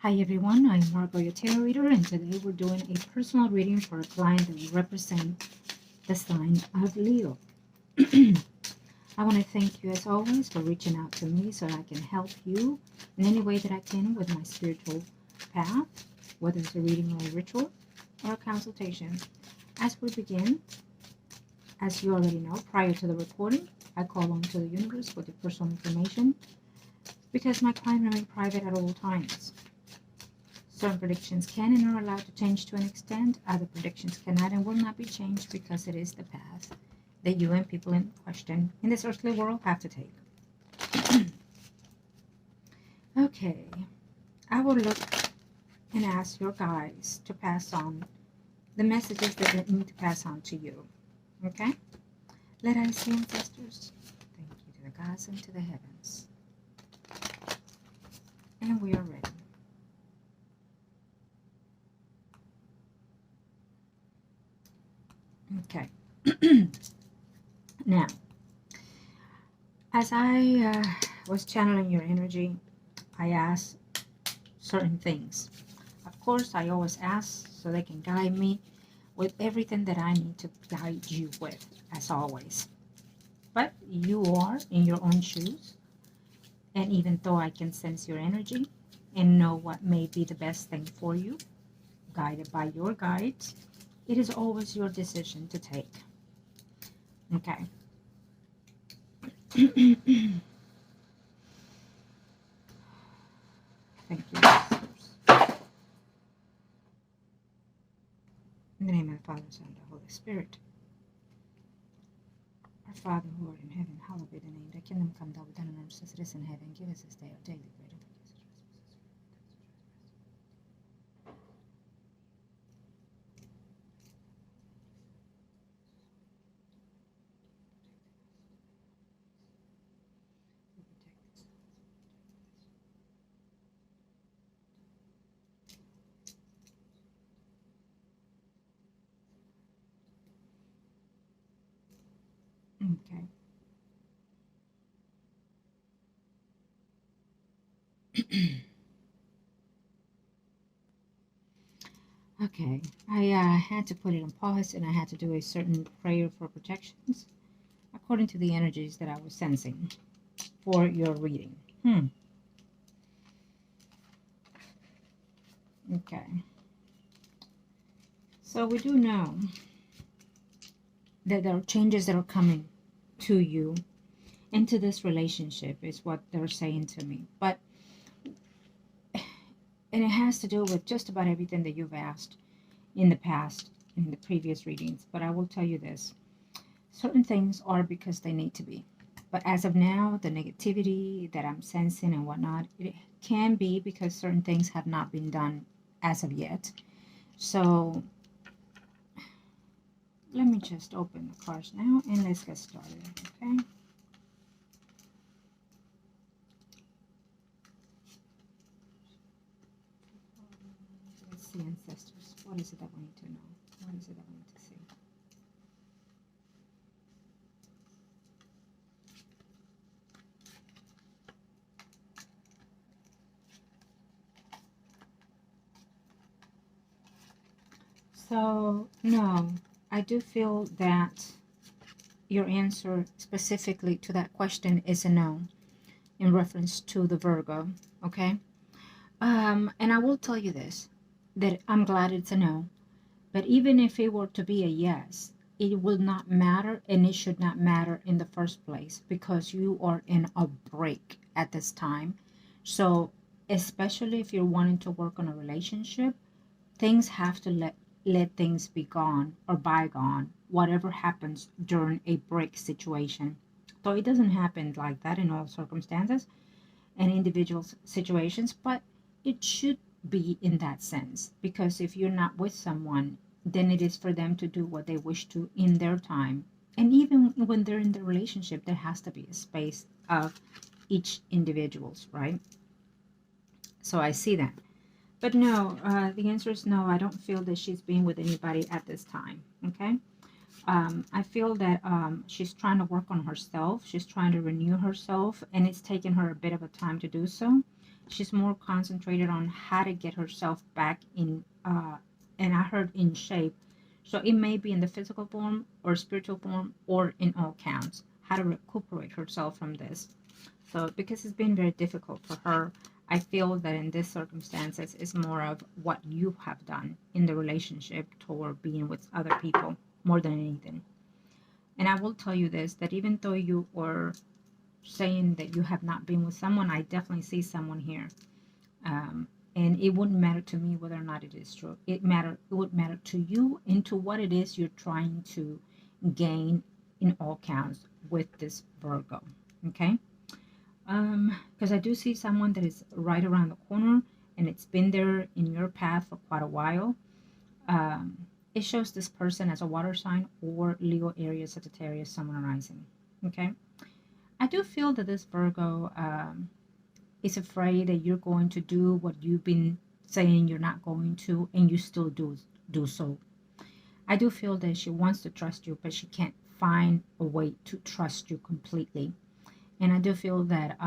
Hi everyone, I'm Margot, your tarot reader, and today we're doing a personal reading for a client that will represent the sign of Leo. I want to thank you as always for reaching out to me so I can help you in any way that I can with my spiritual path, whether it's a reading or a ritual or a consultation. As we begin, as you already know, prior to the recording, I call on to the universe with your personal information because my client remains private at all times. Certain predictions can and are allowed to change to an extent. Other predictions cannot and will not be changed because it is the path that you and people in question in this earthly world have to take. Okay, I will look and ask your guides to pass on the messages that they need to pass on to you. Okay? Let us see, ancestors. Thank you to the gods and to the heavens. And we are ready. Okay. Now, as I was channeling your energy, I asked certain things. Of course, I always ask so they can guide me with everything that I need to guide you with, as always. But you are in your own shoes, and even though I can sense your energy and know what may be the best thing for you, guided by your guides, it is always your decision to take. Okay. Thank you, sisters. In the name of the Father, Son, and the Holy Spirit. Our Father who art in heaven, hallowed be thy name. Thy kingdom come, thy will be done on earth as it is in heaven. Give us this day our daily bread. Okay. Okay, I had to put it on pause and I had to do a certain prayer for protections according to the energies that I was sensing for your reading. Okay. So we do know that there are changes that are coming to you into this relationship is what they're saying to me. But, and it has to do with just about everything that you've asked in the past, in the previous readings. But I will tell you this. Certain things are because they need to be. But as of now, the negativity that I'm sensing and whatnot, it can be because certain things have not been done as of yet. So let me just open the cards now and let's get started, okay? Let's see, ancestors. What is it that we need to know? What is it that we need to see? So, no, I do feel that your answer specifically to that question is a no in reference to the Virgo, okay? And I will tell you this, that I'm glad it's a no, but even if it were to be a yes, it will not matter and it should not matter in the first place because you are in a break at this time. So, especially if you're wanting to work on a relationship, things have to let things be gone or bygone, whatever happens during a break situation. Though it doesn't happen like that in all circumstances and individual situations, but it should be in that sense. Because if you're not with someone, then it is for them to do what they wish to in their time. And even when they're in the relationship, there has to be a space of each individual's, right? So I see that. But no, the answer is no. I don't feel that she's being with anybody at this time. Okay. I feel that she's trying to work on herself. She's trying to renew herself, and it's taken her a bit of a time to do so. She's more concentrated on how to get herself back in, and I heard in shape. So it may be in the physical form or spiritual form or in all counts, how to recuperate herself from this. So because it's been very difficult for her, I feel that in this circumstances it's more of what you have done in the relationship toward being with other people more than anything. And I will tell you this, that even though you were saying that you have not been with someone, I definitely see someone here. And it wouldn't matter to me whether or not it is true. It would matter to you and to what it is you're trying to gain in all counts with this Virgo. Okay? Because I do see someone that is right around the corner and it's been there in your path for quite a while. It shows this person as a water sign or Leo, Aries, Sagittarius, Sun, and Rising. Okay? I do feel that this Virgo is afraid that you're going to do what you've been saying you're not going to, and you still do so. I do feel that she wants to trust you, but she can't find a way to trust you completely. And I do feel that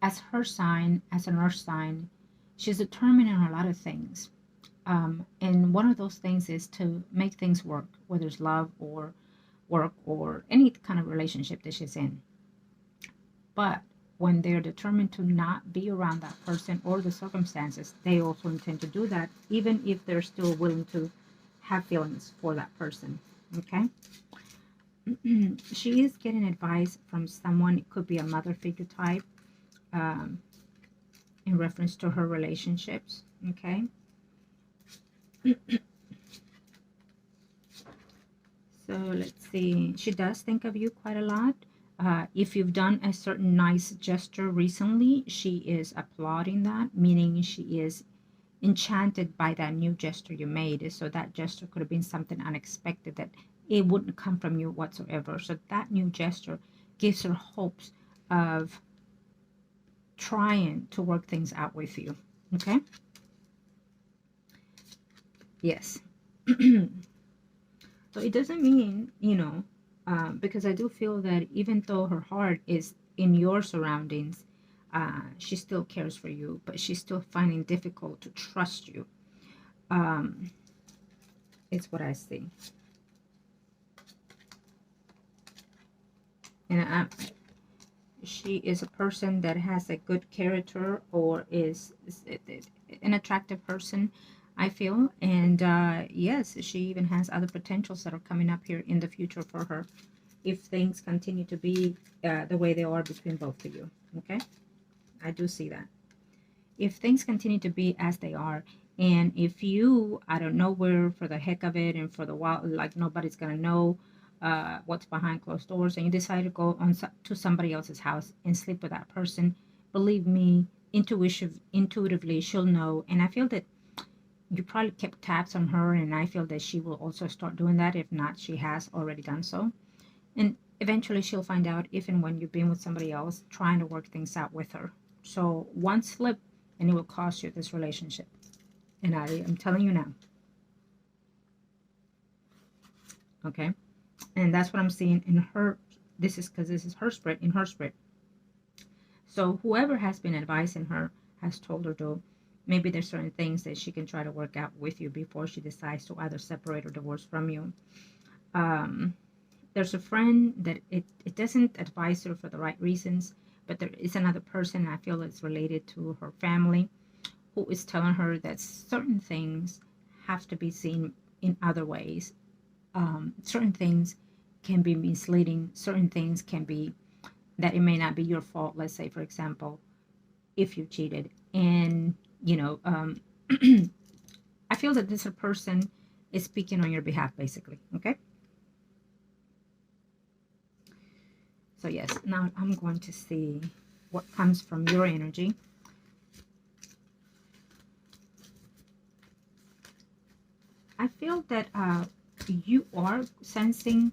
as her sign, as an earth sign, she's determined in a lot of things. And one of those things is to make things work, whether it's love or work or any kind of relationship that she's in. But when they're determined to not be around that person or the circumstances, they also intend to do that, even if they're still willing to have feelings for that person. Okay? She is getting advice from someone. It could be a mother figure type, in reference to her relationships. Okay? So let's see. She does think of you quite a lot. If you've done a certain nice gesture recently, she is applauding that, meaning she is enchanted by that new gesture you made. So that gesture could have been something unexpected that it wouldn't come from you whatsoever. So that new gesture gives her hopes of trying to work things out with you. Okay? Yes. So it doesn't mean, because I do feel that even though her heart is in your surroundings, she still cares for you, but she's still finding it difficult to trust you. It's what I see. And she is a person that has a good character or is an attractive person, I feel. And yes, she even has other potentials that are coming up here in the future for her if things continue to be the way they are between both of you. Okay? I do see that. If things continue to be as they are, and if you, I don't know where, for the heck of it and for the while, like nobody's going to know what's behind closed doors, and you decide to go on to somebody else's house and sleep with that person, believe me, intuitively she'll know. And I feel that you probably kept tabs on her, and I feel that she will also start doing that. If not, she has already done so. And eventually she'll find out if and when you've been with somebody else trying to work things out with her. So one slip and it will cost you this relationship. And I am telling you now. Okay? And that's what I'm seeing in her. This is because this is her spread, in her spread. So whoever has been advising her has told her to, maybe there's certain things that she can try to work out with you before she decides to either separate or divorce from you. There's a friend that it doesn't advise her for the right reasons, but there is another person I feel it's related to her family who is telling her that certain things have to be seen in other ways. Certain things can be misleading. Certain things can be that it may not be your fault. Let's say, for example, if you cheated, and I feel that this person is speaking on your behalf, basically. Okay. So yes, now I'm going to see what comes from your energy. I feel that you are sensing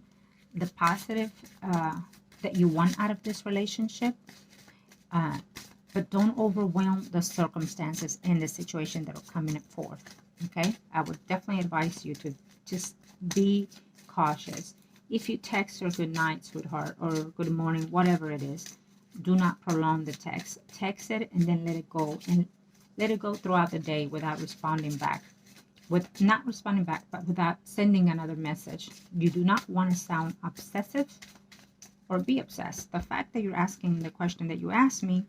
the positive that you want out of this relationship, but don't overwhelm the circumstances and the situation that are coming forth. Okay, I would definitely advise you to just be cautious. If you text her good night, sweetheart, or good morning, whatever it is, do not prolong the text. Text it and then let it go. And let it go throughout the day without responding back. Not responding back, but without sending another message. You do not want to sound obsessive or be obsessed. The fact that you're asking the question that you asked me,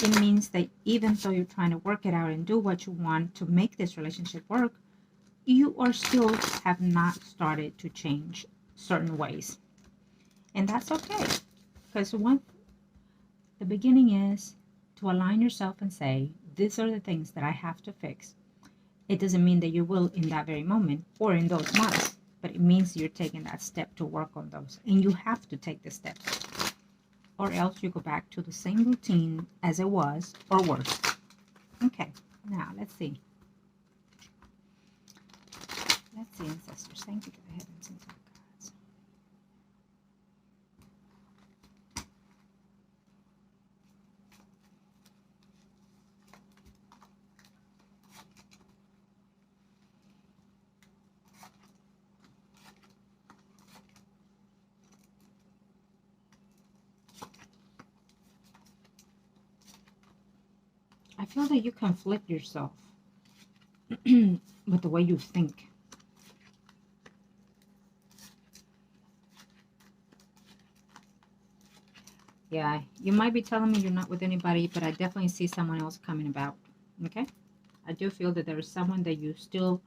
it means that even though you're trying to work it out and do what you want to make this relationship work, you are still have not started to change certain ways. And that's okay. Because the beginning is to align yourself and say, these are the things that I have to fix. It doesn't mean that you will in that very moment or in those months, but it means you're taking that step to work on those. And you have to take the steps, or else you go back to the same routine as it was, or worse. Okay, now let's see. Let's see, ancestors. Thank you for the heavens and top cards. I feel that you conflict yourself with the way you think. Yeah, you might be telling me you're not with anybody, but I definitely see someone else coming about. Okay? I do feel that there is someone that you still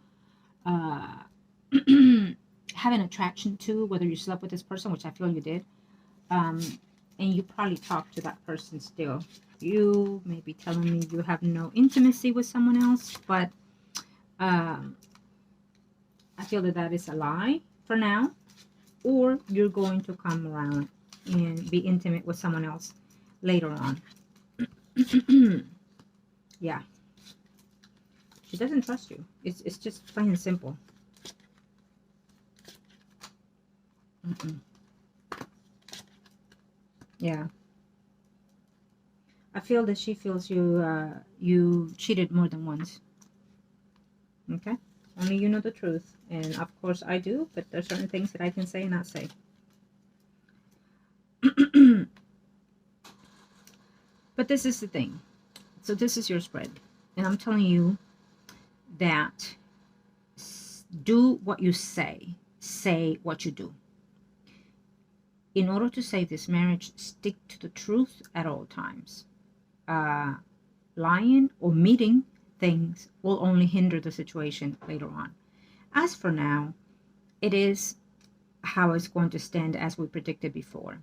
have an attraction to, whether you slept with this person, which I feel you did. And you probably talk to that person still. You may be telling me you have no intimacy with someone else, but I feel that that is a lie for now. Or you're going to come around and be intimate with someone else later on. Yeah. She doesn't trust you. It's just plain and simple. Yeah. I feel that she feels you cheated more than once. Okay? Only you know the truth. And of course I do, but there's certain things that I can say and not say. But this is the thing. So this is your spread. And I'm telling you that do what you say. Say what you do. In order to save this marriage, stick to the truth at all times. Lying or meeting things will only hinder the situation later on. As for now, it is how it's going to stand as we predicted before.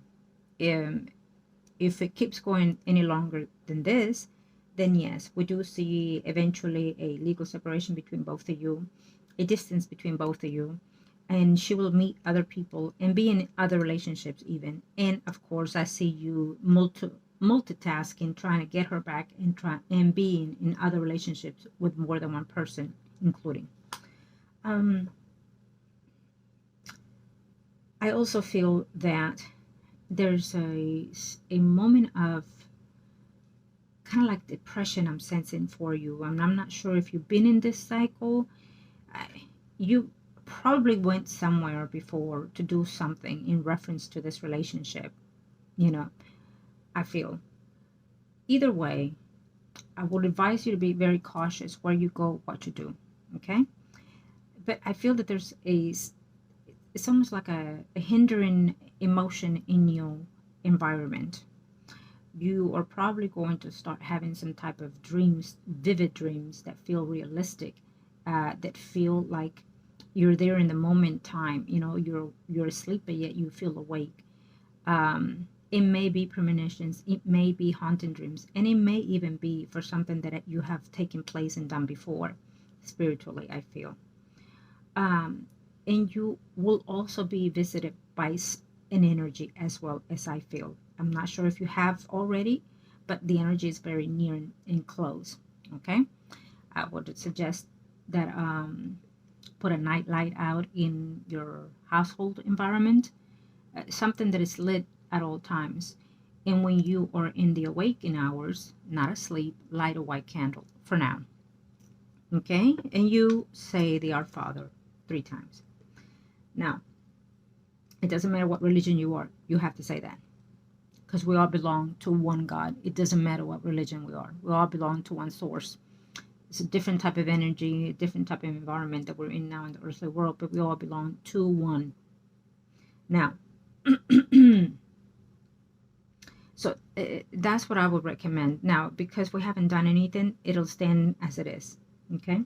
If it keeps going any longer than this, then yes, we do see eventually a legal separation between both of you, a distance between both of you, and she will meet other people and be in other relationships even. And of course, I see you multitasking, trying to get her back and being in other relationships with more than one person, including. I also feel that there's a moment of kind of like depression I'm sensing for you. I'm not sure if you've been in this cycle. You probably went somewhere before to do something in reference to this relationship. You know, I feel. Either way, I would advise you to be very cautious where you go, what you do. Okay? But I feel that there's it's almost like a hindering emotion in your environment. You are probably going to start having some type of dreams, vivid dreams that feel realistic, that feel like you're there in the moment time. You know, you're asleep, but yet you feel awake. It may be premonitions, it may be haunting dreams, and it may even be for something that you have taken place and done before, spiritually, I feel. And you will also be visited by an energy as well, as I feel. I'm not sure if you have already, but the energy is very near and close. Okay, I would suggest that put a night light out in your household environment, something that is lit at all times. And when you are in the awakening hours, not asleep, light a white candle for now. Okay, and you say the Our Father 3 times. Now, it doesn't matter what religion you are, you have to say that. because we all belong to one God. It doesn't matter what religion we are. We all belong to one source. It's a different type of energy, a different type of environment that we're in now in the earthly world, but we all belong to one. Now, so that's what I would recommend. Now, because we haven't done anything, it'll stand as it is. Okay?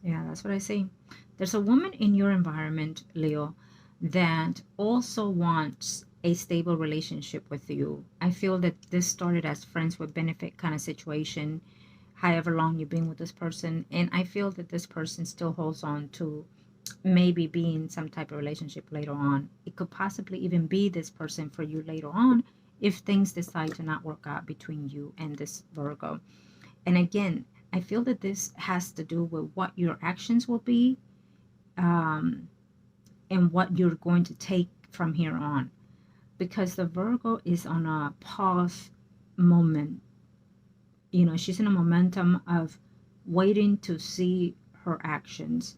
Yeah, that's what I say. There's a woman in your environment, Leo, that also wants a stable relationship with you. I feel that this started as friends with benefit kind of situation, however long you've been with this person. And I feel that this person still holds on to maybe being some type of relationship later on. It could possibly even be this person for you later on if things decide to not work out between you and this Virgo. And again, I feel that this has to do with what your actions will be, and what you're going to take from here on. Because the Virgo is on a pause moment. You know, she's in a momentum of waiting to see her actions.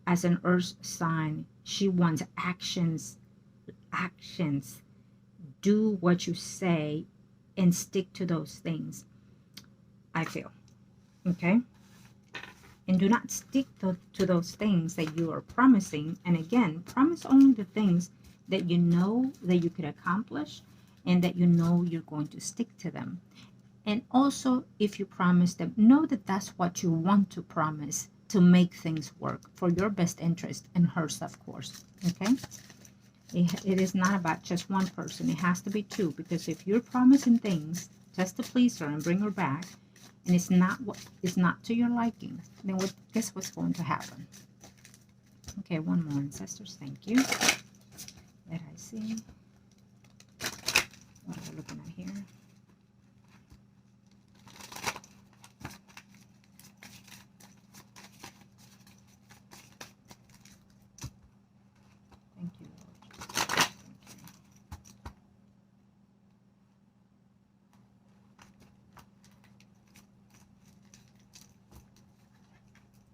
As an earth sign, she wants actions. Actions. Do what you say and stick to those things, I feel. Okay? And do not stick to those things that you are promising. And again, promise only the things that you know that you could accomplish and that you know you're going to stick to them. And also, if you promise them, know that that's what you want to promise to make things work for your best interest and hers, of course. Okay? It is not about just one person. It has to be two, because if you're promising things just to please her and bring her back, and it's not to your liking, then guess what's going to happen? Okay, one more, ancestors. Thank you. Let I see. What are we looking at here? Thank you, Lord.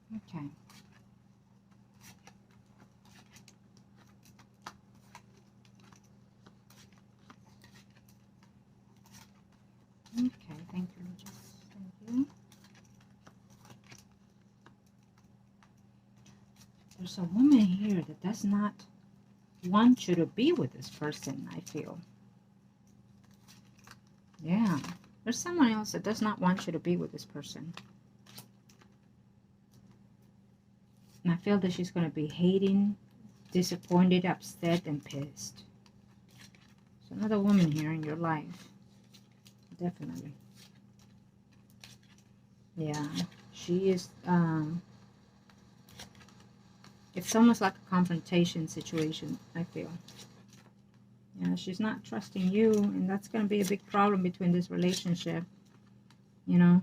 Thank you. Okay. Okay, thank you, Lord. Thank you. There's a woman here that does not want you to be with this person, I feel. Yeah. There's someone else that does not want you to be with this person. And I feel that she's going to be hating, disappointed, upset, and pissed. There's another woman here in your life. Definitely. Yeah. She is, it's almost like a confrontation situation, I feel. Yeah, she's not trusting you, and that's going to be a big problem between this relationship, you know.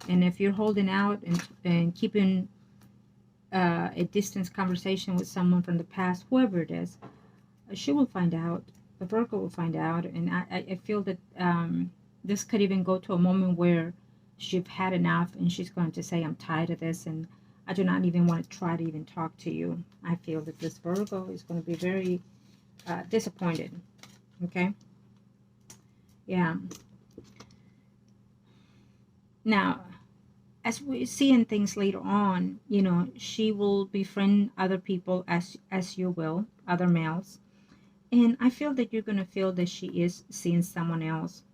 And if you're holding out and keeping a distance conversation with someone from the past, whoever it is, she will find out. The Virgo will find out, and I feel that this could even go to a moment where she's had enough, and she's going to say, I'm tired of this, and I do not even want to try to even talk to you. I feel that this Virgo is going to be very disappointed. Okay? Yeah. Now, as we see in things later on, you know, she will befriend other people as you will, other males. And I feel that you're going to feel that she is seeing someone else,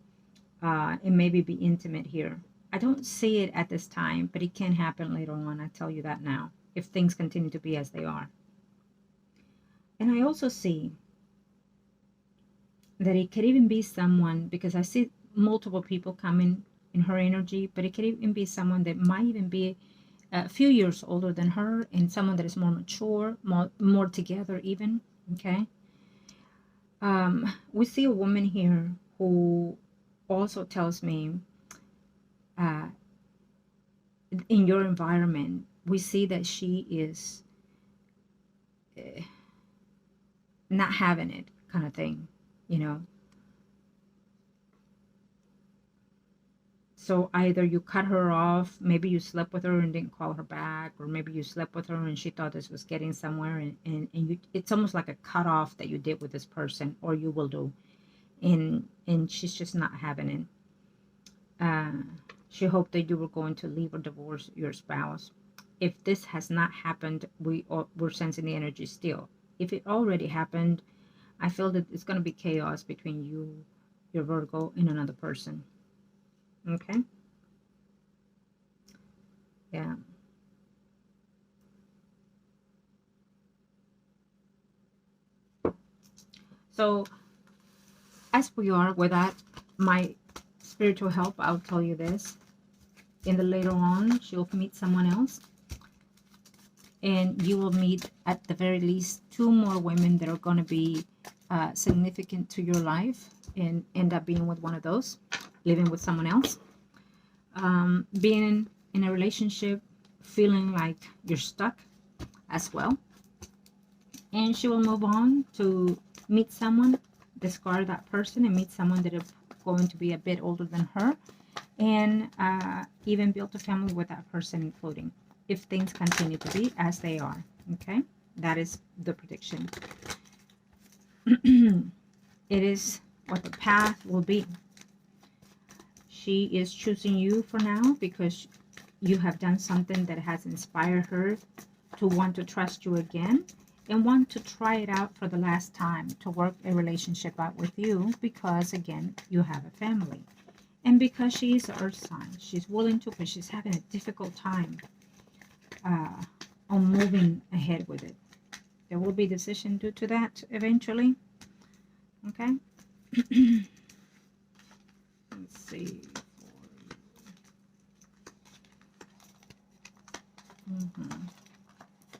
and maybe be intimate here. I don't see it at this time, but it can happen later on. I tell you that now, if things continue to be as they are. And I also see that it could even be someone, because I see multiple people coming in her energy, but it could even be someone that might even be a few years older than her, and someone that is more mature, more together even. Okay. We see a woman here who also tells me, in your environment, we see that she is not having it, kind of thing, you know. So either you cut her off, maybe you slept with her and didn't call her back, or maybe you slept with her and she thought this was getting somewhere, and you, it's almost like a cut off that you did with this person, or you will do, and she's just not having it. She hoped that you were going to leave or divorce your spouse. If this has not happened, we're sensing the energy still. If it already happened, I feel that it's going to be chaos between you, your Virgo, and another person. Okay? Yeah. So, as we are with that, my spiritual help, I'll tell you this. In the later on, she'll meet someone else. And you will meet at the very least 2 more women that are going to be significant to your life and end up being with one of those, living with someone else. Being in a relationship, feeling like you're stuck as well. And she will move on to meet someone, discard that person, and meet someone that is going to be a bit older than her, and even build a family with that person, including, if things continue to be as they are. Okay, that is the prediction. It is what the path will be. She is choosing you for now because you have done something that has inspired her to want to trust you again and want to try it out for the last time, to work a relationship out with you, because again, you have a family. And because she is an earth sign, she's willing to, but she's having a difficult time on moving ahead with it. There will be decision due to that eventually. Okay. Let's see.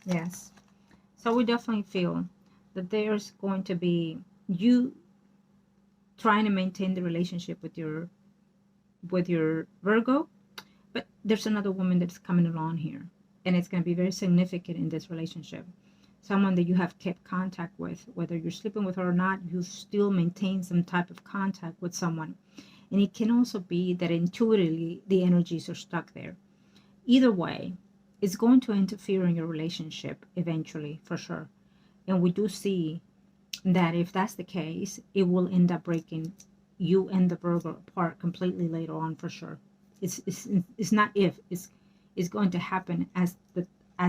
Yes. So we definitely feel that there's going to be you trying to maintain the relationship with your Virgo, but there's another woman that's coming along here, and it's going to be very significant in this relationship. Someone that you have kept contact with, whether you're sleeping with her or not, you still maintain some type of contact with someone. And it can also be that intuitively the energies are stuck there. Either way, it's going to interfere in your relationship eventually, for sure. And we do see that if that's the case, it will end up breaking you and the Virgo apart completely later on, for sure. It's not if, it's going to happen as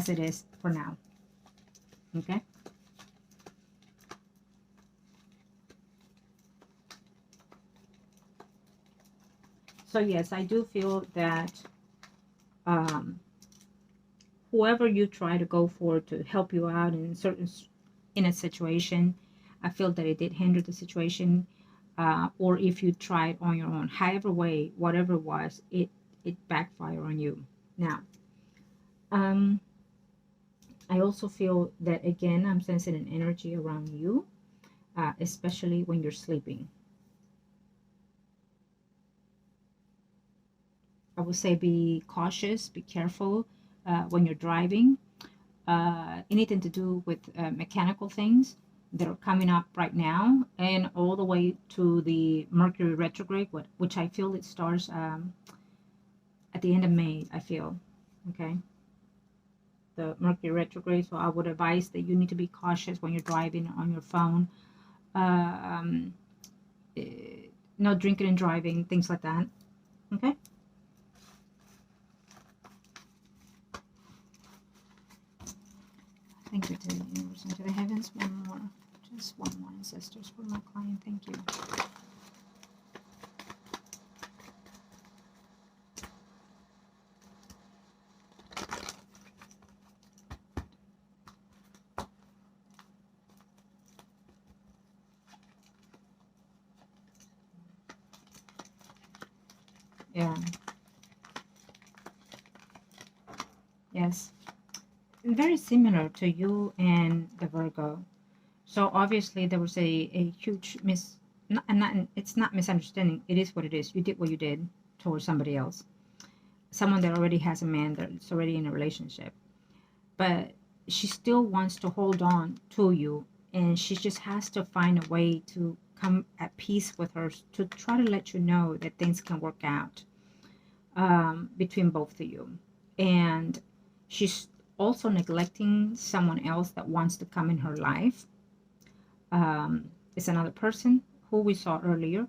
it is for now. Okay. So yes, I do feel that whoever you try to go for to help you out in a situation, I feel that it did hinder the situation. Or if you tried on your own, however way, whatever it was, it backfired on you. Now, I also feel that, again, I'm sensing an energy around you, especially when you're sleeping. I would say be cautious, be careful when you're driving. Anything to do with mechanical things that are coming up right now, and all the way to the Mercury retrograde, which I feel it starts at the end of May, I feel. Okay. The Mercury retrograde. So I would advise that you need to be cautious when you're driving on your phone. No drinking and driving, things like that. Okay. Thank you to the universe and to the heavens. One more. Just one more, ancestors, for my client. Thank you. Yeah. Yes. Very similar to you and the Virgo. So obviously there was a huge it's not misunderstanding. It is what it is. You did what you did towards somebody else. Someone that already has a man that's already in a relationship. But she still wants to hold on to you, and she just has to find a way to come at peace with her, to try to let you know that things can work out. between both of you. And she's also neglecting someone else that wants to come in her life. It's another person who we saw earlier.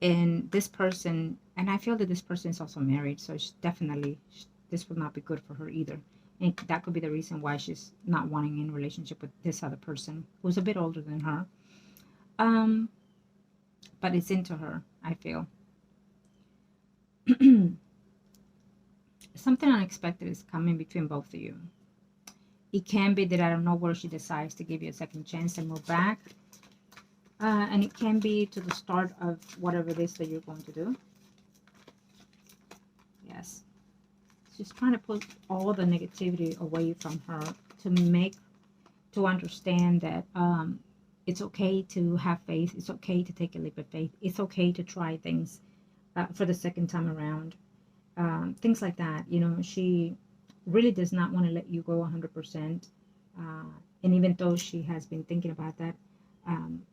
And this person, and I feel that this person is also married, so she's definitely, this will not be good for her either. And that could be the reason why she's not wanting in relationship with this other person who's a bit older than her. But it's into her, I feel. Something unexpected is coming between both of you. It can be that out of nowhere she decides to give you a second chance and move back. And it can be to the start of whatever it is that you're going to do. Yes. She's trying to put all the negativity away from her to understand that it's okay to have faith. It's okay to take a leap of faith. It's okay to try things for the second time around. Things like that. You know, she really does not want to let you go 100%. And even though she has been thinking about that,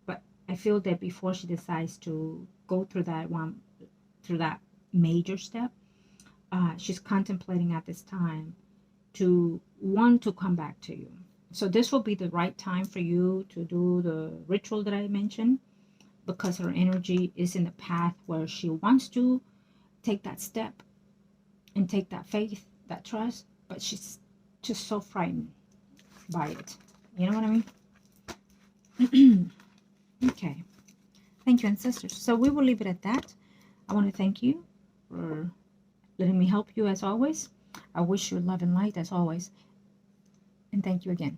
but I feel that before she decides to go through that major step, she's contemplating at this time to want to come back to you. So this will be the right time for you to do the ritual that I mentioned, because her energy is in the path where she wants to take that step and take that faith, that trust, but she's just so frightened by it. You know what I mean? Okay. Thank you, ancestors. So we will leave it at that. I want to thank you for letting me help you as always. I wish you love and light as always. And thank you again.